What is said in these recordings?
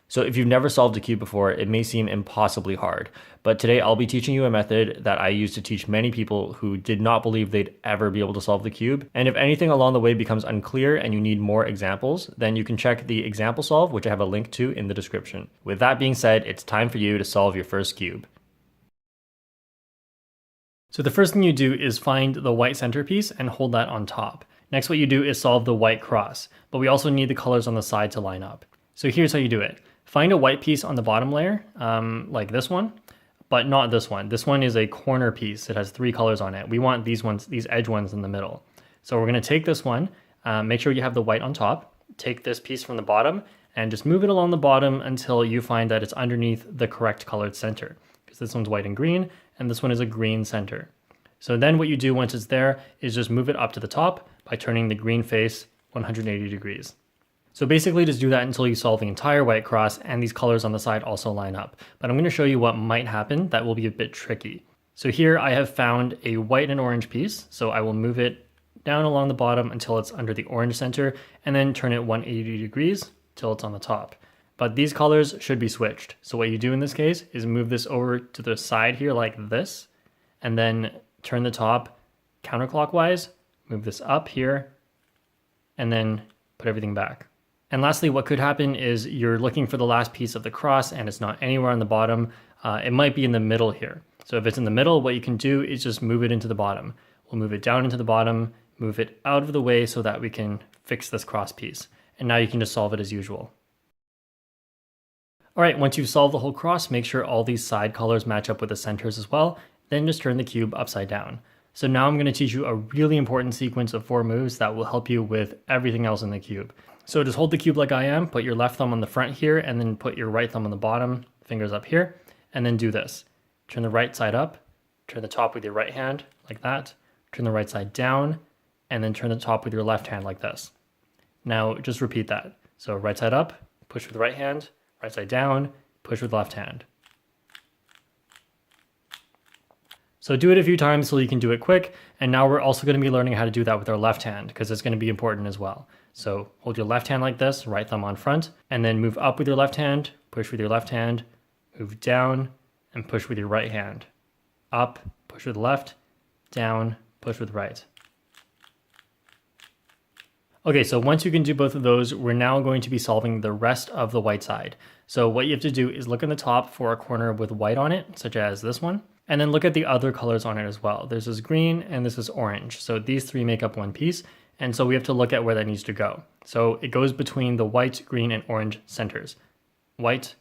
So if you've never solved a cube before, it may seem impossibly hard, but today I'll be teaching you a method that I used to teach many people who did not believe they'd ever be able to solve the cube. And if anything along the way becomes unclear and you need more examples, then you can check the example solve, which I have a link to in the description. With that being said, it's time for you to solve your first cube. So the first thing you do is find the white centerpiece and hold that on top. Next, what you do is solve the white cross, but we also need the colors on the side to line up. So here's how you do it. Find a white piece on the bottom layer, like this one, but not this one. This one is a corner piece. It has 3 colors on it. We want these ones, these edge ones in the middle. So we're gonna take this one, make sure you have the white on top, take this piece from the bottom, and just move it along the bottom until you find that it's underneath the correct colored center. Because this one's white and green, and this one is a green center. So then what you do once it's there is just move it up to the top by turning the green face 180 degrees. So basically just do that until you solve the entire white cross and these colors on the side also line up. But I'm going to show you what might happen that will be a bit tricky. So here I have found a white and orange piece. So I will move it down along the bottom until it's under the orange center and then turn it 180 degrees till it's on the top. But these colors should be switched. So what you do in this case is move this over to the side here like this, and then turn the top counterclockwise, move this up here, and then put everything back. And lastly, what could happen is you're looking for the last piece of the cross and it's not anywhere on the bottom. It might be in the middle here. So if it's in the middle, what you can do is just move it into the bottom. We'll move it down into the bottom, move it out of the way so that we can fix this cross piece. And now you can just solve it as usual. All right, once you've solved the whole cross, make sure all these side colors match up with the centers as well. Then just turn the cube upside down. So now I'm going to teach you a really important sequence of 4 moves that will help you with everything else in the cube. So just hold the cube like I am, put your left thumb on the front here, and then put your right thumb on the bottom, fingers up here, and then do this. Turn the right side up, turn the top with your right hand like that, turn the right side down, and then turn the top with your left hand like this. Now just repeat that. So right side up, push with the right hand, right side down, push with left hand. So do it a few times so you can do it quick. And now we're also going to be learning how to do that with our left hand because it's going to be important as well. So hold your left hand like this, right thumb on front, and then move up with your left hand, push with your left hand, move down, and push with your right hand. Up, push with left, down, push with right. Okay, so once you can do both of those, we're now going to be solving the rest of the white side. So what you have to do is look in the top for a corner with white on it, such as this one, and then look at the other colors on it as well. This is green and this is orange. So these 3 make up one piece. And so we have to look at where that needs to go. So it goes between the white, green, and orange centers. White,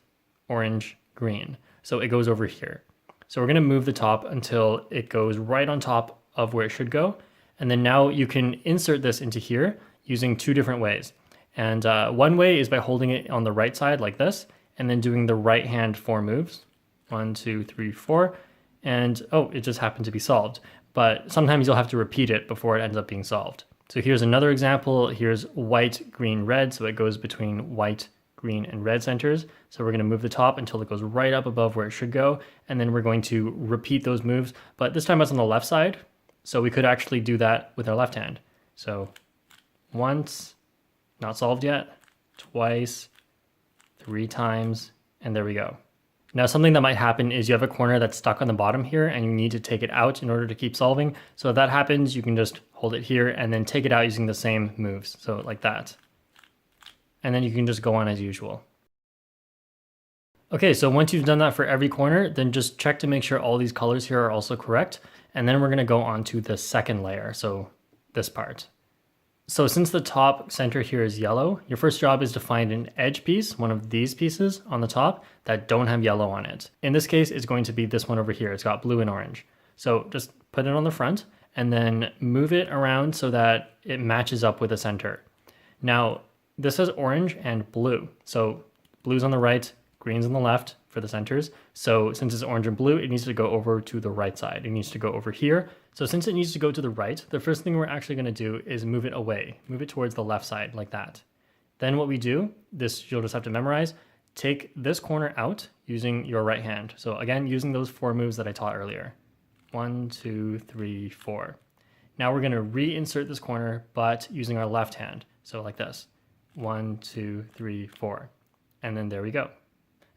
orange, green. So it goes over here. So we're going to move the top until it goes right on top of where it should go. And then now you can insert this into here using 2 different ways. And one way is by holding it on the right side like this, and then doing the right hand 4 moves. 1, 2, 3, 4. And oh, it just happened to be solved. But sometimes you'll have to repeat it before it ends up being solved. So here's another example. Here's white, green, red. So it goes between white, green, and red centers. So we're going to move the top until it goes right up above where it should go. And then we're going to repeat those moves. But this time it's on the left side. So we could actually do that with our left hand. So once, not solved yet, twice, 3 times, and there we go. Now something that might happen is you have a corner that's stuck on the bottom here and you need to take it out in order to keep solving. So if that happens, you can just hold it here and then take it out using the same moves. So like that. And then you can just go on as usual. Okay, so once you've done that for every corner, then just check to make sure all these colors here are also correct. And then we're going to go on to the second layer. So this part. So since the top center here is yellow, your first job is to find an edge piece, one of these pieces on the top that don't have yellow on it. In this case, it's going to be this one over here. It's got blue and orange. So just put it on the front and then move it around so that it matches up with the center. Now, this has orange and blue. So blue's on the right, green's on the left for the centers. So since it's orange and blue, it needs to go over to the right side. It needs to go over here. So since it needs to go to the right, the first thing we're actually going to do is move it away, move it towards the left side like that. Then what we do, this you'll just have to memorize, take this corner out using your right hand. So again, using those 4 moves that I taught earlier. 1, 2, 3, 4. Now we're going to reinsert this corner, but using our left hand. So like this. 1, 2, 3, 4. and then there we go.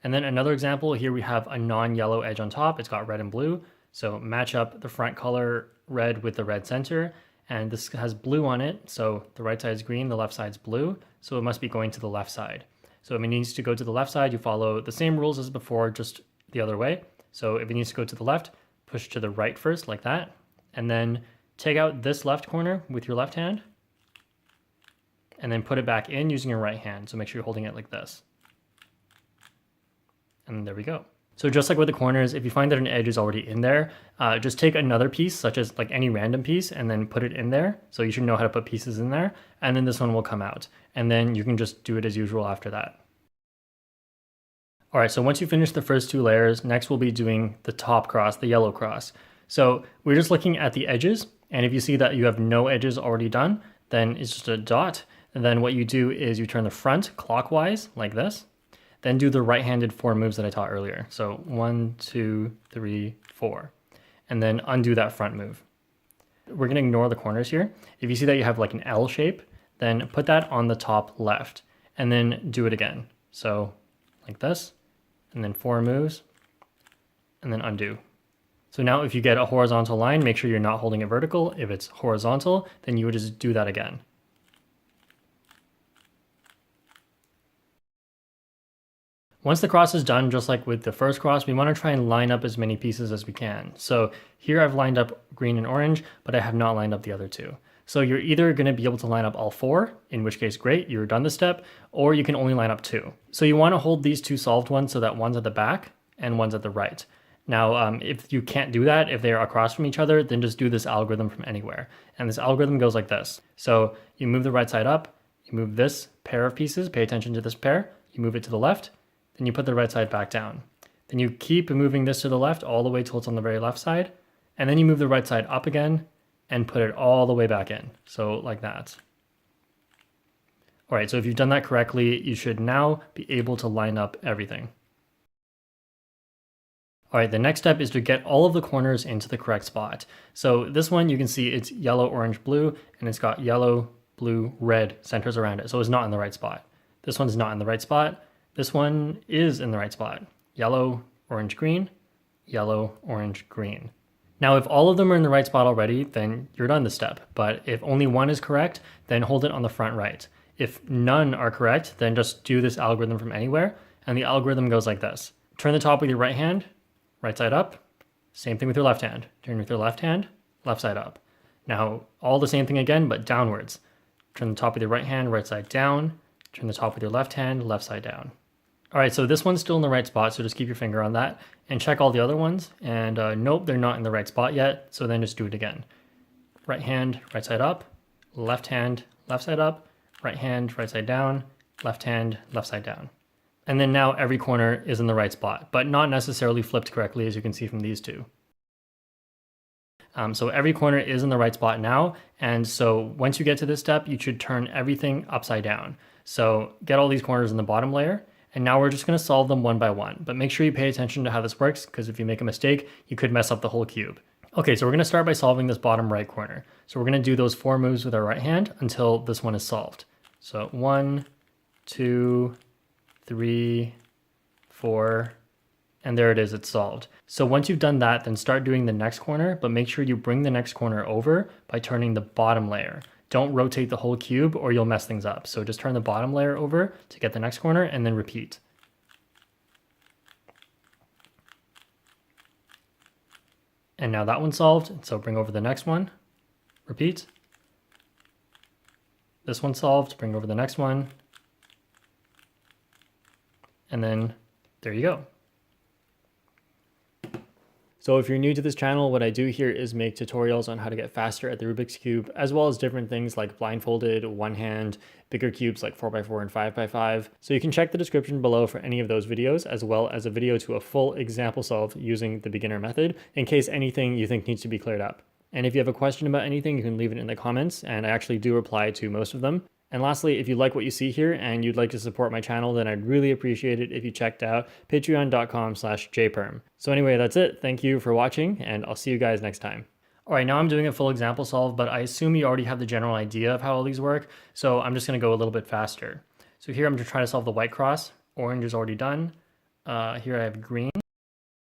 And then another example, here we have a non-yellow edge on top. It's got red and blue. So match up the front color red with the red center. And this has blue on it. So the right side is green, the left side's blue. So it must be going to the left side. So if it needs to go to the left side, you follow the same rules as before, just the other way. So if it needs to go to the left, push to the right first like that. And then take out this left corner with your left hand. And then put it back in using your right hand. So make sure you're holding it like this. And there we go. So just like with the corners, if you find that an edge is already in there, just take another piece, such as like any random piece, and then put it in there. So you should know how to put pieces in there, and then this one will come out. And then you can just do it as usual after that. All right, so once you finish the first two layers, next we'll be doing the top cross, the yellow cross. So we're just looking at the edges, and if you see that you have no edges already done, then it's just a dot. And then what you do is you turn the front clockwise like this. Then do the right-handed 4 moves that I taught earlier. So 1, 2, 3, 4. And then undo that front move. We're going to ignore the corners here. If you see that you have like an L shape, then put that on the top left. And then do it again. So like this. And then 4 moves. And then undo. So now if you get a horizontal line, make sure you're not holding it vertical. If it's horizontal, then you would just do that again. Once the cross is done, just like with the first cross, we want to try and line up as many pieces as we can. So here I've lined up green and orange, but I have not lined up the other two. So you're either going to be able to line up all 4, in which case great, you're done the step, or you can only line up 2. So you want to hold these 2 solved ones so that one's at the back and one's at the right. Now, if you can't do that, if they're across from each other, then just do this algorithm from anywhere. And this algorithm goes like this. So you move the right side up, you move this pair of pieces, pay attention to this pair, you move it to the left, then you put the right side back down. Then you keep moving this to the left all the way till it's on the very left side. And then you move the right side up again and put it all the way back in. So like that. All right, so if you've done that correctly, you should now be able to line up everything. All right, the next step is to get all of the corners into the correct spot. So this one, you can see it's yellow, orange, blue, and it's got yellow, blue, red centers around it. So it's not in the right spot. This one's not in the right spot. This one is in the right spot. Yellow, orange, green, yellow, orange, green. Now, if all of them are in the right spot already, then you're done this step. But if only one is correct, then hold it on the front right. If none are correct, then just do this algorithm from anywhere. And the algorithm goes like this. Turn the top with your right hand, right side up. Same thing with your left hand. Turn with your left hand, left side up. Now, all the same thing again, but downwards. Turn the top with your right hand, right side down. Turn the top with your left hand, left side down. All right, so this one's still in the right spot, so just keep your finger on that and check all the other ones. And nope, they're not in the right spot yet, so then just do it again. Right hand, right side up, left hand, left side up, right hand, right side down, left hand, left side down. And then now every corner is in the right spot, but not necessarily flipped correctly, as you can see from these two. So every corner is in the right spot now, and so once you get to this step, you should turn everything upside down. So get all these corners in the bottom layer, and now we're just going to solve them one by one. But make sure you pay attention to how this works, because if you make a mistake, you could mess up the whole cube. Okay, so we're going to start by solving this bottom right corner. So we're going to do those 4 moves with our right hand until this one is solved. So 1, 2, 3, 4, and there it is, it's solved. So once you've done that, then start doing the next corner, but make sure you bring the next corner over by turning the bottom layer. Don't rotate the whole cube or you'll mess things up. So just turn the bottom layer over to get the next corner and then repeat. And now that one's solved, so bring over the next one, repeat. This one's solved, bring over the next one, and then there you go. So if you're new to this channel, what I do here is make tutorials on how to get faster at the Rubik's Cube, as well as different things like blindfolded, one hand, bigger cubes like 4x4 and 5x5. So you can check the description below for any of those videos, as well as a video to a full example solve using the beginner method, in case anything you think needs to be cleared up. And if you have a question about anything, you can leave it in the comments, and I actually do reply to most of them. And lastly, if you like what you see here and you'd like to support my channel, then I'd really appreciate it if you checked out patreon.com/jperm. So anyway, that's it. Thank you for watching, and I'll see you guys next time. All right, now I'm doing a full example solve, but I assume you already have the general idea of how all these work, so I'm just gonna go a little bit faster. So here I'm just trying to solve the white cross. Orange is already done. Here I have green.